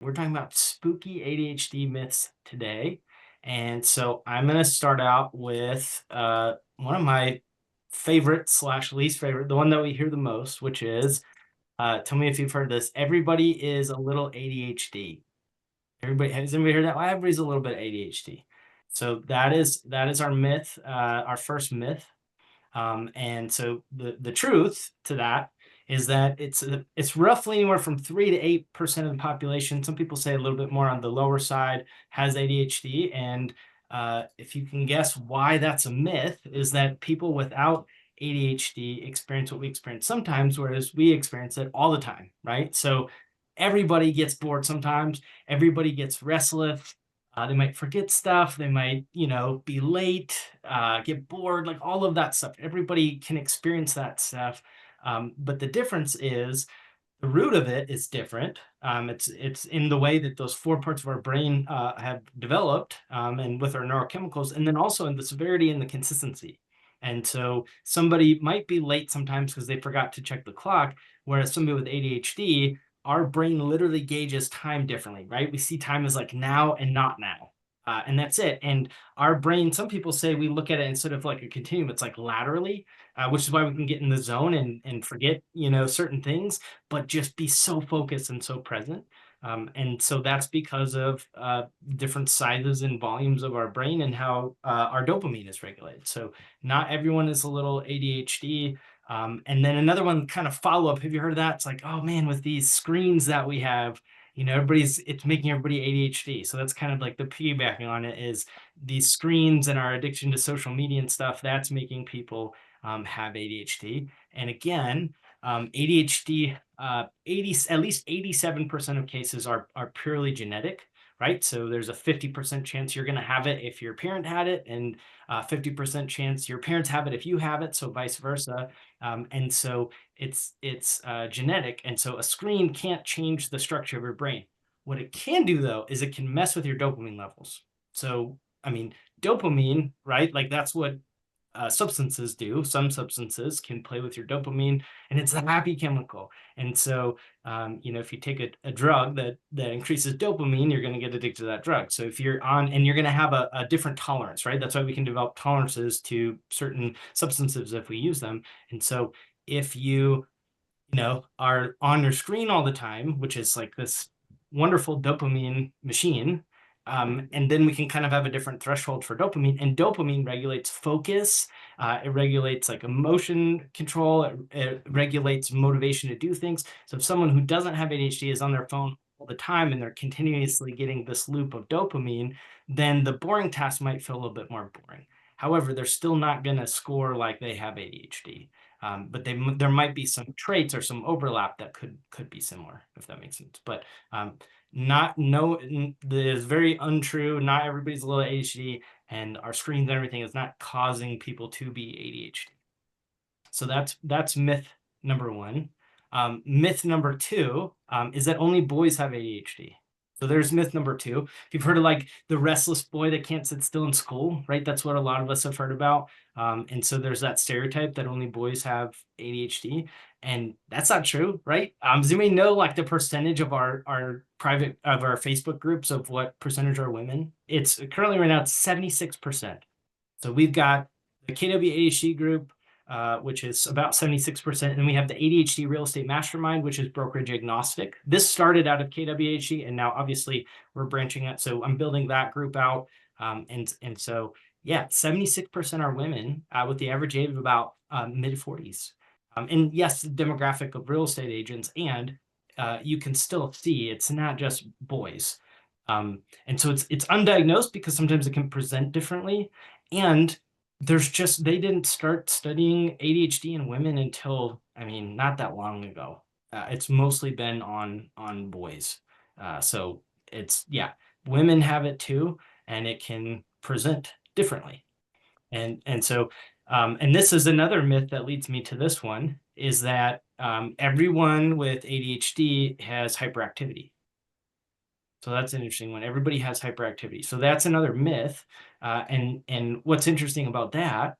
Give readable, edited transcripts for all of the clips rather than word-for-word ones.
We're talking about spooky ADHD myths today. And so I'm going to start out with one of my favorite slash least favorite, the one that we hear the most, which is tell me if you've heard this. Everybody is a little ADHD. Has anybody heard that? Well, everybody's a little bit ADHD. So that is our myth, our first myth. And so the truth to that is that it's roughly anywhere from 3 to 8% of the population. Some people say a little bit more on the lower side has ADHD. And if you can guess why that's a myth, is that people without ADHD experience what we experience sometimes, whereas we experience it all the time, right? So everybody gets bored sometimes. Everybody gets restless. They might forget stuff. They might, be late, get bored, like all of that stuff. Everybody can experience that stuff. But the difference is the root of it is different. It's in the way that those four parts of our brain have developed, and with our neurochemicals, and then also in the severity and the consistency. And so somebody might be late sometimes because they forgot to check the clock, whereas somebody with ADHD, our brain literally gauges time differently, right? We see time as like now and not now. And that's it. And our brain, some people say we look at it instead of like a continuum, it's like laterally, which is why we can get in the zone and forget, certain things, but just be so focused and so present. And so that's because of different sizes and volumes of our brain and how our dopamine is regulated. So not everyone is a little ADHD. And then another one kind of follow-up. Have you heard of that? It's like, oh man, with these screens that we have, it's making everybody ADHD. So that's kind of like the piggybacking on it is these screens and our addiction to social media and stuff, that's making people have ADHD. And again, ADHD, at least 87% of cases are purely genetic, right? So there's a 50% chance you're going to have it if your parent had it, and 50% chance your parents have it if you have it, so vice versa. And so it's genetic, and so a screen can't change the structure of your brain. What it can do, though, is it can mess with your dopamine levels. So, I mean, dopamine, right? Like that's what substances do. Some substances can play with your dopamine, and it's a happy chemical. And so, if you take a drug that increases dopamine, you're going to get addicted to that drug. So if you're on, and you're going to have a different tolerance, right? That's why we can develop tolerances to certain substances if we use them. And so if you are on your screen all the time, which is like this wonderful dopamine machine. And then we can kind of have a different threshold for dopamine, and dopamine regulates focus. It regulates like emotion control. It regulates motivation to do things. So if someone who doesn't have ADHD is on their phone all the time and they're continuously getting this loop of dopamine, then the boring task might feel a little bit more boring. However, they're still not going to score like they have ADHD. But there might be some traits or some overlap that could be similar, if that makes sense. But not no, that is very untrue. Not everybody's a little ADHD, and our screens and everything is not causing people to be ADHD. So that's myth number one. Myth number two is that only boys have ADHD. So there's myth number two. If you've heard of like the restless boy that can't sit still in school, right? That's what a lot of us have heard about. And so there's that stereotype that only boys have ADHD, and that's not true, right? Does anybody know like the percentage of our Facebook groups of what percentage are women? It's currently right now it's 76%. So we've got the KW group, which is about 76%. And we have the ADHD Real Estate Mastermind, which is brokerage agnostic. This started out of KWHD, and now obviously we're branching out. So I'm building that group out. And so, yeah, 76% are women with the average age of about mid 40s. And yes, the demographic of real estate agents, and you can still see it's not just boys. And so it's undiagnosed because sometimes it can present differently. And they didn't start studying ADHD in women until, I mean, not that long ago. It's mostly been on boys. So women have it too, and it can present differently. And so, and this is another myth that leads me to this one, is that everyone with ADHD has hyperactivity. So that's an interesting one. Everybody has hyperactivity. So that's another myth. And what's interesting about that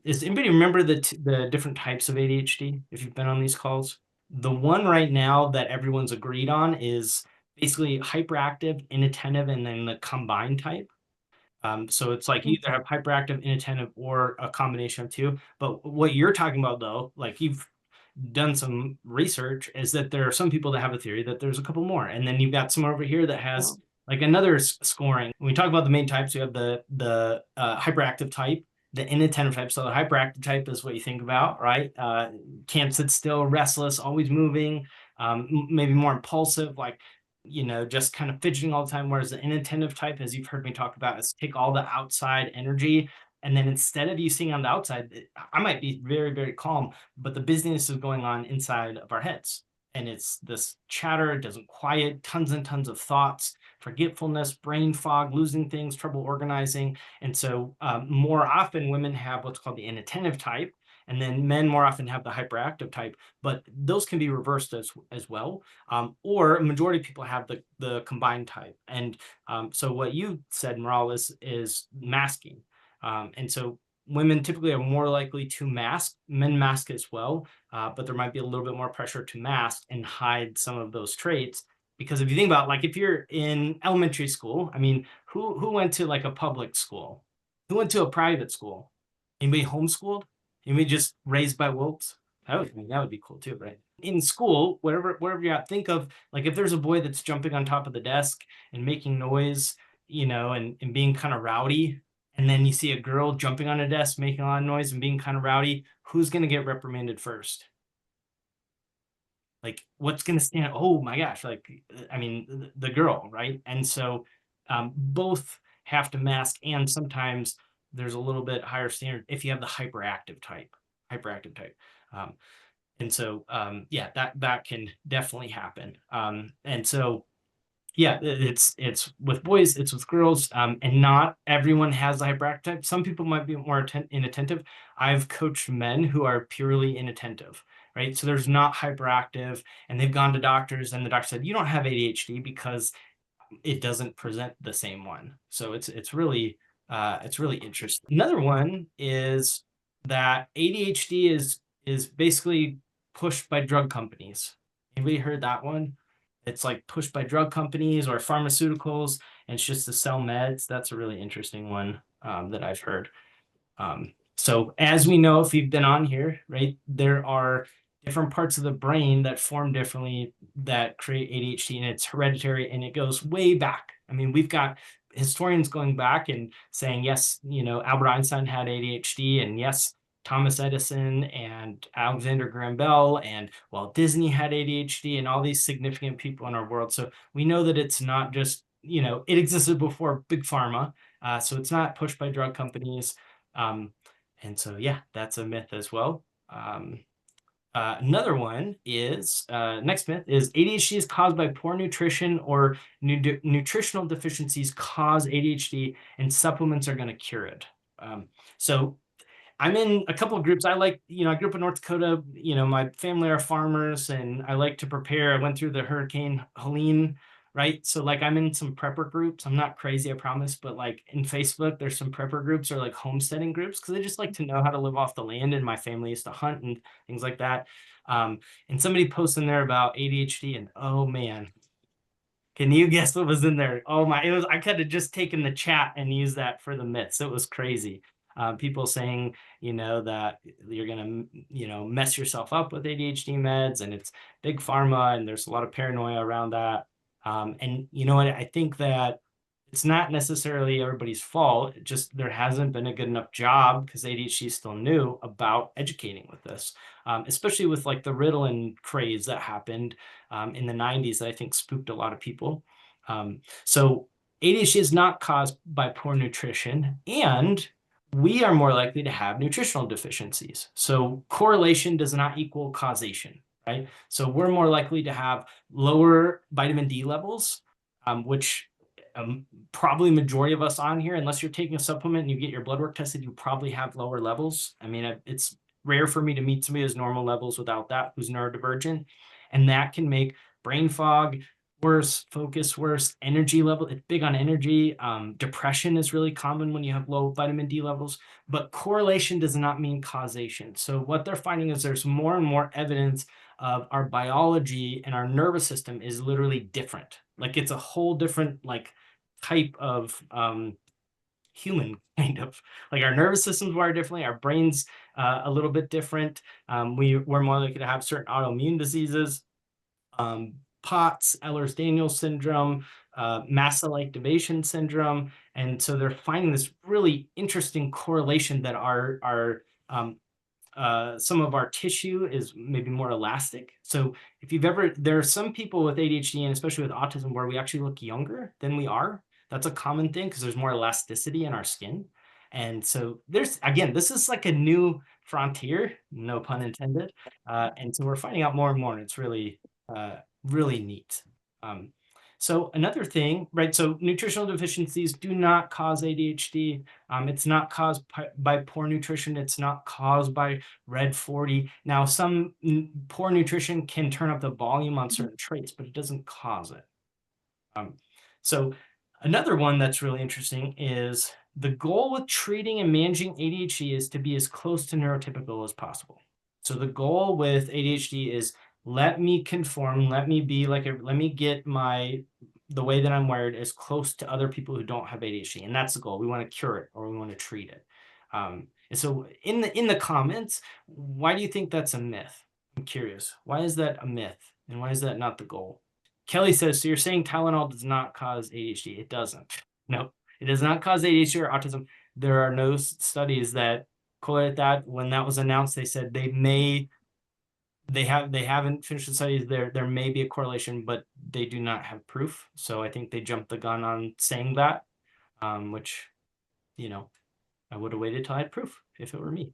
is, anybody remember the different types of ADHD if you've been on these calls? The one right now that everyone's agreed on is basically hyperactive, inattentive, and then the combined type. So it's like you either have hyperactive, inattentive, or a combination of two. But what you're talking about, though, like you've done some research, is that there are some people that have a theory that there's a couple more, and then you've got someone over here that has like another scoring. When we talk about the main types, you have the hyperactive type, the inattentive type. So the hyperactive type is what you think about, right? Can't sit still, restless, always moving, maybe more impulsive, like just kind of fidgeting all the time. Whereas the inattentive type, as you've heard me talk about, is take all the outside energy. And then instead of you seeing on the outside, I might be very, very calm, but the busyness is going on inside of our heads. And it's this chatter, it doesn't quiet, tons and tons of thoughts, forgetfulness, brain fog, losing things, trouble organizing. And so more often women have what's called the inattentive type, and then men more often have the hyperactive type, but those can be reversed as well. Or a majority of people have the combined type. And so what you said, Maral, is masking. And so women typically are more likely to mask. Men mask as well, but there might be a little bit more pressure to mask and hide some of those traits. Because if you think about, like, if you're in elementary school, I mean, who went to like a public school? Who went to a private school? Anybody homeschooled? Anybody just raised by wolves? That would be cool too, right? In school, whatever you're at, think of like if there's a boy that's jumping on top of the desk and making noise, and being kind of rowdy, and then you see a girl jumping on a desk, making a lot of noise and being kind of rowdy, who's going to get reprimanded first? Like, what's going to stand? Oh my gosh. Like, I mean, the girl, right? And so both have to mask. And sometimes there's a little bit higher standard if you have the hyperactive type. Um, and so, yeah, that can definitely happen. And so, yeah, it's with boys, it's with girls, and not everyone has the hyperactive type. Some people might be more inattentive. I've coached men who are purely inattentive, right? So there's not hyperactive, and they've gone to doctors, and the doctor said, you don't have ADHD because it doesn't present the same one. So it's really interesting. Another one is that ADHD is basically pushed by drug companies. Anybody heard that one? It's like pushed by drug companies or pharmaceuticals, and it's just to sell meds. That's a really interesting one that I've heard. So as we know, if you've been on here, right, there are different parts of the brain that form differently that create ADHD, and it's hereditary, and it goes way back. I mean, we've got historians going back and saying, yes, Albert Einstein had ADHD, and yes, Thomas Edison and Alexander Graham Bell and Walt Disney had ADHD, and all these significant people in our world. So we know that it's not just, it existed before big pharma. So it's not pushed by drug companies. And so, yeah, that's a myth as well. Another one is next myth is ADHD is caused by poor nutrition, or nutritional deficiencies cause ADHD, and supplements are going to cure it. So I'm in a couple of groups. I grew up in North Dakota. My family are farmers, and I like to prepare. I went through the Hurricane Helene, right? So like I'm in some prepper groups. I'm not crazy, I promise, but like in Facebook, there's some prepper groups or like homesteading groups because I just like to know how to live off the land. And my family used to hunt and things like that. And somebody posted in there about ADHD, and oh man, can you guess what was in there? Oh my, I could have just taken the chat and used that for the myths. It was crazy. People saying, that you're going to, mess yourself up with ADHD meds, and it's big pharma, and there's a lot of paranoia around that. And you know what? I think that it's not necessarily everybody's fault. It just there hasn't been a good enough job, because ADHD is still new, about educating with this, especially with like the Ritalin craze that happened in the 90s that I think spooked a lot of people. So ADHD is not caused by poor nutrition, and we are more likely to have nutritional deficiencies. So correlation does not equal causation, right? So we're more likely to have lower vitamin D levels, which probably majority of us on here, unless you're taking a supplement and you get your blood work tested, you probably have lower levels. I mean, it's rare for me to meet somebody who's normal levels without that, who's neurodivergent. And that can make brain fog, worse, focus worse, energy level. It's big on energy. Depression is really common when you have low vitamin D levels, but correlation does not mean causation. So what they're finding is there's more and more evidence of our biology and our nervous system is literally different. Like it's a whole different like type of human kind of like our nervous systems wire differently, our brains a little bit different. We're more likely to have certain autoimmune diseases, um, POTS, Ehlers-Danlos syndrome, mast cell activation syndrome. And so they're finding this really interesting correlation that our some of our tissue is maybe more elastic. So if you've ever, there are some people with ADHD and especially with autism where we actually look younger than we are. That's a common thing because there's more elasticity in our skin. And so there's, again, this is like a new frontier, no pun intended. And so we're finding out more and more, and it's really neat. Um, so another thing, right? So nutritional deficiencies do not cause ADHD. It's not caused by poor nutrition. It's not caused by Red 40. Now, some poor nutrition can turn up the volume on certain traits, but it doesn't cause it. So another one that's really interesting is the goal with treating and managing ADHD is to be as close to neurotypical as possible. So the goal with ADHD is let me conform, let me be like, let me get the way that I'm wired as close to other people who don't have ADHD. And that's the goal. We want to cure it or we want to treat it. And so in the comments, why do you think that's a myth? I'm curious. Why is that a myth? And why is that not the goal? Kelly says, so you're saying Tylenol does not cause ADHD? It doesn't. No, it does not cause ADHD or autism. There are no studies that correlate that. When that was announced, they said they haven't finished the studies. There may be a correlation, but they do not have proof. So I think they jumped the gun on saying that, which, you know, I would have waited till I had proof if it were me.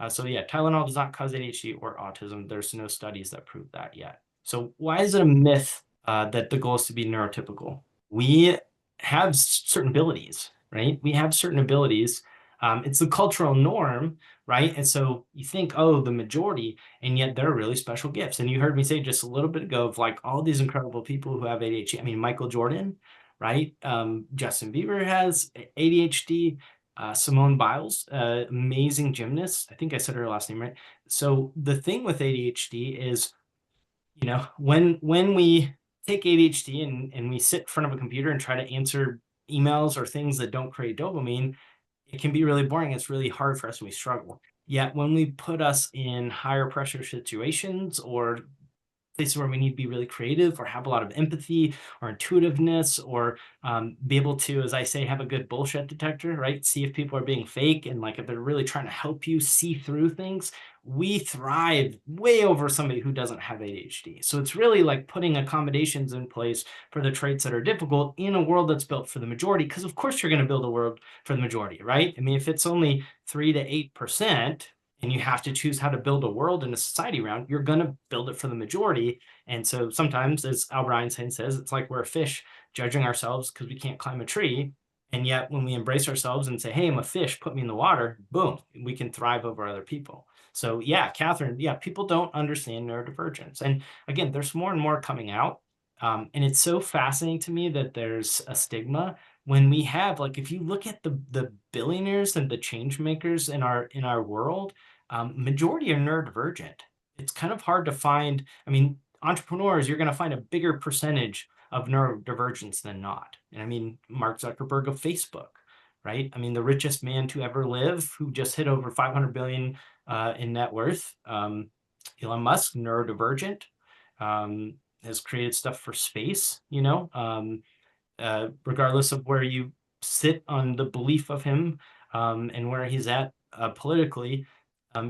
So yeah, Tylenol does not cause ADHD or autism. There's no studies that prove that yet. So why is it a myth that the goal is to be neurotypical? We have certain abilities, right? We have certain abilities. It's the cultural norm, right? And so you think, oh, the majority, and yet there are really special gifts. And you heard me say just a little bit ago of like all these incredible people who have ADHD. I mean, Michael Jordan, right? Justin Bieber has ADHD. Simone Biles, amazing gymnast. I think I said her last name right. So the thing with ADHD is, you know, when we take ADHD and we sit in front of a computer and try to answer emails or things that don't create dopamine, it can be really boring. It's really hard for us and we struggle. Yet when we put us in higher pressure situations or places where we need to be really creative or have a lot of empathy or intuitiveness or be able to, as I say, have a good bullshit detector, right? See if people are being fake and like if they're really trying to help you see through things. We thrive way over somebody who doesn't have ADHD. So it's really like putting accommodations in place for the traits that are difficult in a world that's built for the majority, because of course you're going to build a world for the majority, right? I mean, if it's only 3 to 8%, and you have to choose how to build a world and a society around, you're going to build it for the majority. And so sometimes, as Albert Einstein says, it's like we're a fish judging ourselves because we can't climb a tree. And yet when we embrace ourselves and say, hey, I'm a fish, put me in the water, boom, we can thrive over other people. So yeah, Catherine, yeah, people don't understand neurodivergence. And again, there's more and more coming out. And it's so fascinating to me that there's a stigma when we have, like, if you look at the billionaires and the change makers in our world, majority are neurodivergent. It's kind of hard to find. I mean, entrepreneurs, you're going to find a bigger percentage of neurodivergence than not. And I mean, Mark Zuckerberg of Facebook, right? I mean, the richest man to ever live, who just hit over 500 billion in net worth. Elon Musk, neurodivergent, has created stuff for space, you know, regardless of where you sit on the belief of him and where he's at politically.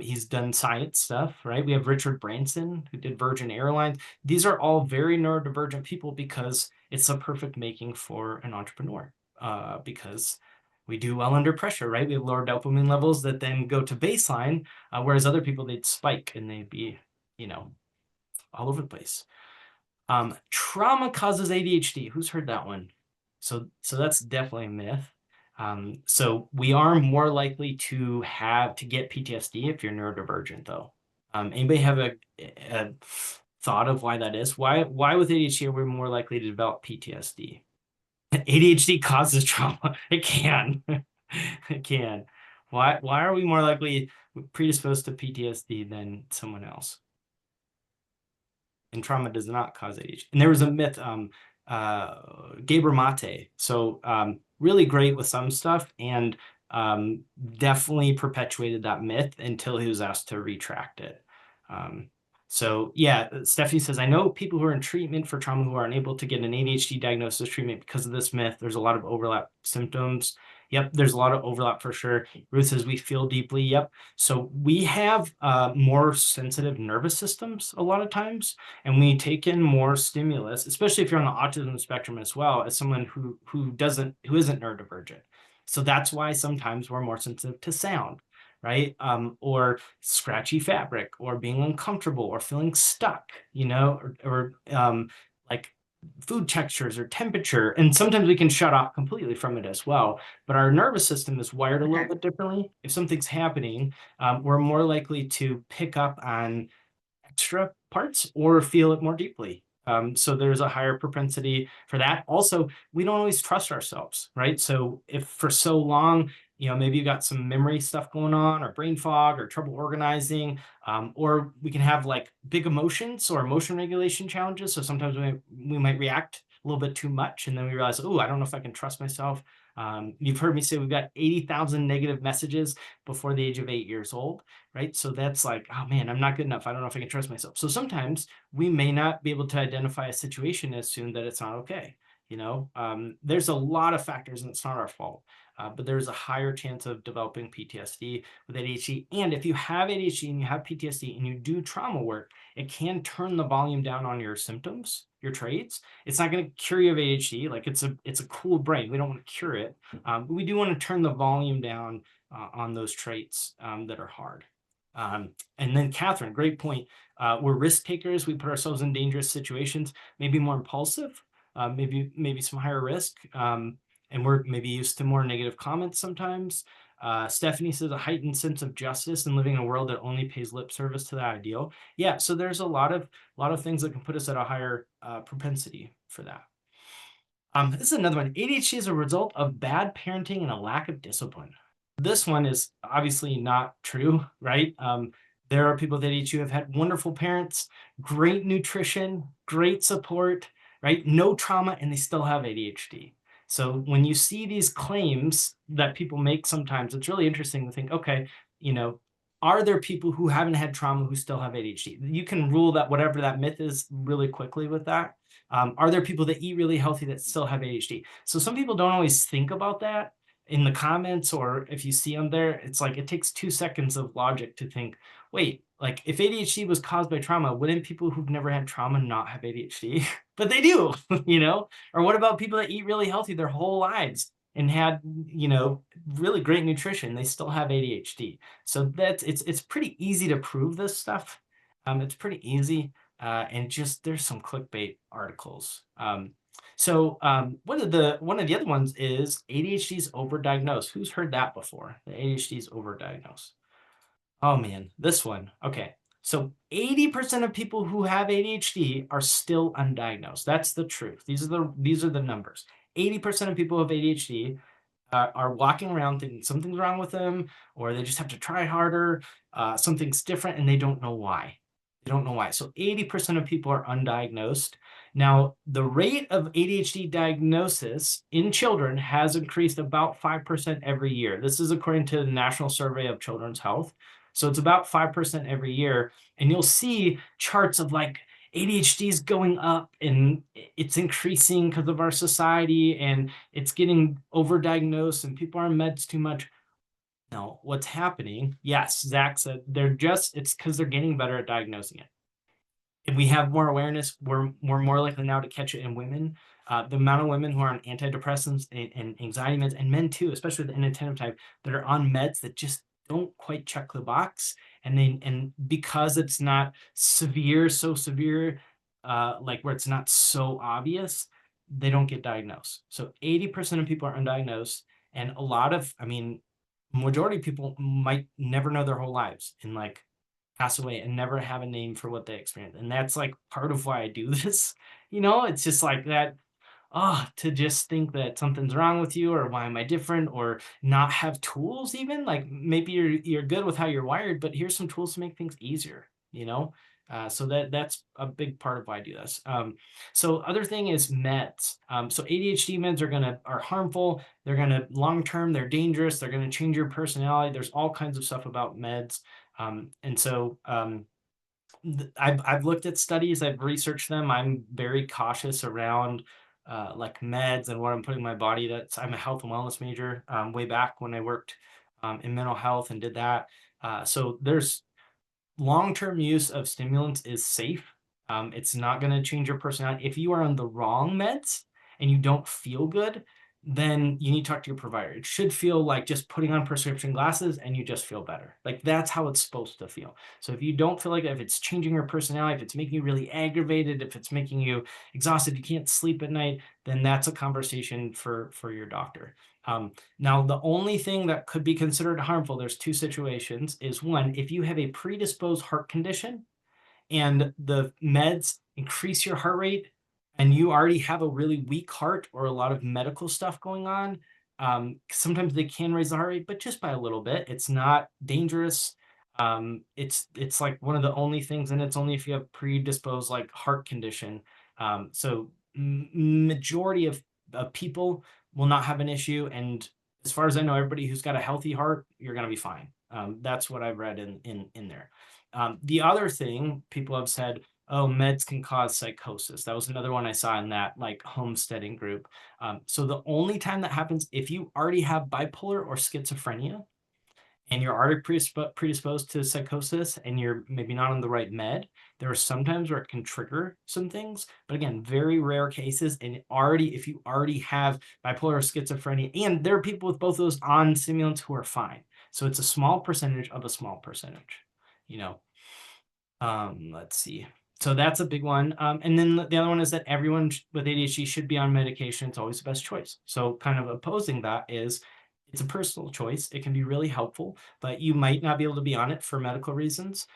He's done science stuff, right? We have Richard Branson, who did Virgin Airlines. These are all very neurodivergent people because it's a perfect making for an entrepreneur because we do well under pressure, right? We have lower dopamine levels that then go to baseline, whereas other people, they'd spike and they'd be, you know, all over the place. Trauma causes ADHD. Who's heard that one? So that's definitely a myth. So we are more likely to get PTSD if you're neurodivergent, though. Anybody have a thought of why that is? Why with ADHD are we more likely to develop PTSD? ADHD causes trauma. It can. It can. Why are we more likely predisposed to PTSD than someone else? And trauma does not cause ADHD. And there was a myth, Gabor Mate. So really great with some stuff, and definitely perpetuated that myth until he was asked to retract it. So yeah, Stephanie says, I know people who are in treatment for trauma who are unable to get an ADHD diagnosis treatment because of this myth. There's a lot of overlap symptoms. Yep, there's a lot of overlap for sure. Ruth says, we feel deeply. Yep. So we have more sensitive nervous systems a lot of times, and we take in more stimulus, especially if you're on the autism spectrum as well, as someone who isn't neurodivergent. So that's why sometimes we're more sensitive to sound, right? Or scratchy fabric, or being uncomfortable, or feeling stuck, or like food textures or temperature. And sometimes we can shut off completely from it as well. But our nervous system is wired a little bit differently. If something's happening, we're more likely to pick up on extra parts or feel it more deeply. So there's a higher propensity for that. Also, we don't always trust ourselves, right? So if for so long, maybe you got some memory stuff going on, or brain fog, or trouble organizing, or we can have like big emotions or emotion regulation challenges. So sometimes we might react a little bit too much, and then we realize, oh, I don't know if I can trust myself. You've heard me say we've got 80,000 negative messages before the age of 8 years old, right? So that's like, oh man, I'm not good enough. I don't know if I can trust myself. So sometimes we may not be able to identify a situation as soon that it's not okay. There's a lot of factors, and it's not our fault. But there's a higher chance of developing PTSD with ADHD. And if you have ADHD and you have PTSD and you do trauma work, it can turn the volume down on your symptoms, your traits. It's not going to cure you of ADHD. Like it's a cool brain. We don't want to cure it. But we do want to turn the volume down on those traits that are hard. And then Catherine, great point. We're risk takers. We put ourselves in dangerous situations, maybe more impulsive, maybe some higher risk. And we're maybe used to more negative comments sometimes. Stephanie says a heightened sense of justice and living in a world that only pays lip service to the ideal. Yeah, so there's a lot of things that can put us at a higher propensity for that. This is another one. ADHD is a result of bad parenting and a lack of discipline. This one is obviously not true, right? There are people with ADHD who have had wonderful parents, great nutrition, great support, right? No trauma, and they still have ADHD. So when you see these claims that people make sometimes, it's really interesting to think, okay, are there people who haven't had trauma who still have ADHD? You can rule that whatever that myth is really quickly with that. Are there people that eat really healthy that still have ADHD? So some people don't always think about that in the comments, or if you see them there, it's like it takes 2 seconds of logic to think, wait, like if ADHD was caused by trauma, wouldn't people who've never had trauma not have ADHD? But they do, Or what about people that eat really healthy their whole lives and had, really great nutrition? They still have ADHD. So it's pretty easy to prove this stuff. It's pretty easy. And just there's some clickbait articles. So one of the other ones is ADHD is overdiagnosed. Who's heard that before? The ADHD is overdiagnosed. Oh man, this one. Okay. So 80% of people who have ADHD are still undiagnosed. That's the truth. These are the numbers. 80% of people with ADHD are walking around thinking something's wrong with them, or they just have to try harder, something's different, and they don't know why. They don't know why. So 80% of people are undiagnosed. Now, the rate of ADHD diagnosis in children has increased about 5% every year. This is according to the National Survey of Children's Health. So it's about 5% every year. And you'll see charts of like ADHD is going up and it's increasing because of our society, and it's getting overdiagnosed and people are on meds too much. No, what's happening? Yes, Zach said it's because they're getting better at diagnosing it. If we have more awareness, we're more likely now to catch it in women. The amount of women who are on antidepressants and anxiety meds, and men too, especially the inattentive type, that are on meds that just don't quite check the box, and because it's not so severe, like where it's not so obvious, they don't get diagnosed. So 80% of people are undiagnosed, and a lot of, majority of people might never know their whole lives, and like pass away and never have a name for what they experience. And that's like part of why I do this. It's just like that. To just think that something's wrong with you, or why am I different, or not have tools even. Like maybe you're good with how you're wired, but here's some tools to make things easier. So that's a big part of why I do this. So other thing is meds. So ADHD meds are harmful. They're gonna long term, they're dangerous, they're gonna change your personality. There's all kinds of stuff about meds. And so I've looked at studies, I've researched them. I'm very cautious around like meds and what I'm putting in my body. I'm a health and wellness major, way back when I worked in mental health and did that. So there's long-term use of stimulants is safe. It's not going to change your personality. If you are on the wrong meds and you don't feel good, then you need to talk to your provider. It should feel like just putting on prescription glasses and you just feel better. Like that's how it's supposed to feel. So if you don't feel like if it's changing your personality, if it's making you really aggravated, if it's making you exhausted, you can't sleep at night, then that's a conversation for your doctor. Now, the only thing that could be considered harmful, there's two situations, is one, if you have a predisposed heart condition and the meds increase your heart rate and you already have a really weak heart or a lot of medical stuff going on, sometimes they can raise the heart rate, but just by a little bit. It's not dangerous. It's like one of the only things, and it's only if you have predisposed like heart condition. So majority of people will not have an issue, and as far as I know, everybody who's got a healthy heart, you're going to be fine. That's what I've read in there. The other thing people have said, oh, meds can cause psychosis. That was another one I saw in that like homesteading group. So the only time that happens if you already have bipolar or schizophrenia and you're already predisposed to psychosis and you're maybe not on the right med, there are some times where it can trigger some things, but again, very rare cases. And if you already have bipolar or schizophrenia, and there are people with both of those on stimulants who are fine. So it's a small percentage of a small percentage, you know. Let's see. So that's a big one. And then the other one is that everyone with ADHD should be on medication. It's always the best choice. So kind of opposing that is it's a personal choice. It can be really helpful, but you might not be able to be on it for medical reasons.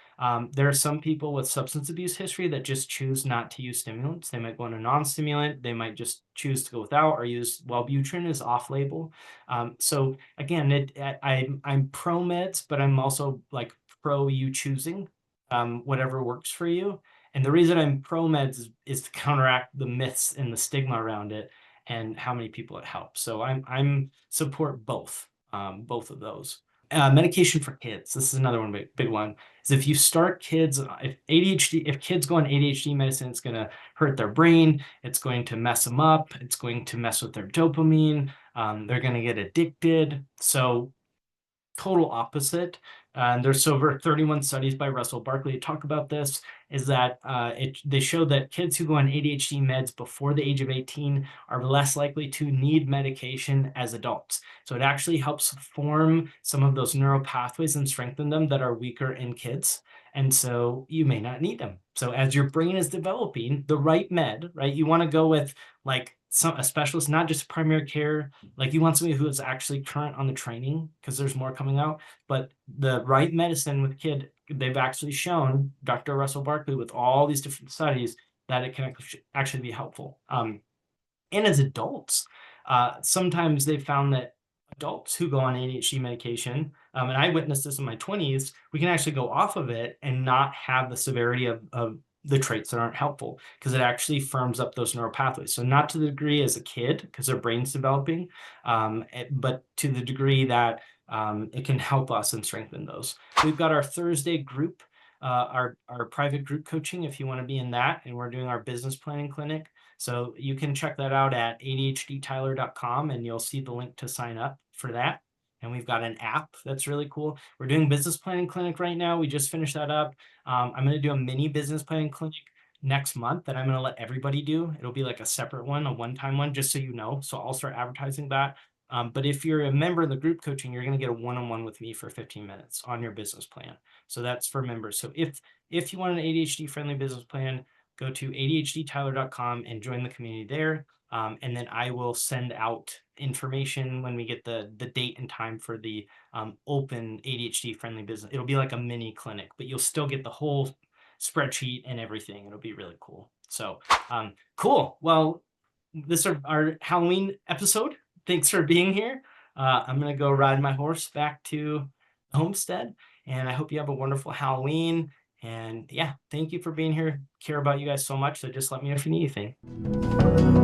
There are some people with substance abuse history that just choose not to use stimulants. They might go on a non-stimulant. They might just choose to go without or use Wellbutrin is off-label. So again, I'm pro meds, but I'm also like pro you choosing whatever works for you. And the reason I'm pro meds is to counteract the myths and the stigma around it and how many people it helps. So I'm support both of those. Medication for kids. This is another one, big one. Is if you start kids, if kids go on ADHD medicine, it's going to hurt their brain. It's going to mess them up. It's going to mess with their dopamine. They're going to get addicted. So total opposite. There's over 31 studies by Russell Barkley to talk about this, is that they show that kids who go on ADHD meds before the age of 18 are less likely to need medication as adults. So it actually helps form some of those neural pathways and strengthen them that are weaker in kids. And so you may not need them. So as your brain is developing the right med, right, you want to go with like a specialist, not just primary care. Like you want somebody who is actually current on the training because there's more coming out. But the right medicine with kid, they've actually shown, Dr. Russell Barkley, with all these different studies, that it can actually be helpful. And as adults, sometimes they've found that adults who go on ADHD medication, and I witnessed this in my 20s, we can actually go off of it and not have the severity of the traits that aren't helpful because it actually firms up those neural pathways. So not to the degree as a kid because their brain's developing, but to the degree that it can help us and strengthen those. We've got our Thursday group, our private group coaching if you want to be in that, and we're doing our business planning clinic. So you can check that out at adhdtyler.com and you'll see the link to sign up for that. And we've got an app that's really cool. We're doing business planning clinic right now. We just finished that up. I'm going to do a mini business planning clinic next month that I'm going to let everybody do. It'll be like a separate one, a one-time one, just so you know. So I'll start advertising that. But if you're a member of the group coaching, you're going to get a one-on-one with me for 15 minutes on your business plan. So that's for members. So if you want an ADHD friendly business plan, go to adhdtyler.com and join the community there. And then I will send out information when we get the date and time for the open ADHD friendly business. It'll be like a mini clinic, but you'll still get the whole spreadsheet and everything. It'll be really cool. So cool. Well, this is our Halloween episode. Thanks for being here. I'm gonna go ride my horse back to the homestead, and I hope you have a wonderful Halloween. And yeah, thank you for being here. Care about you guys so much. So just let me know if you need anything.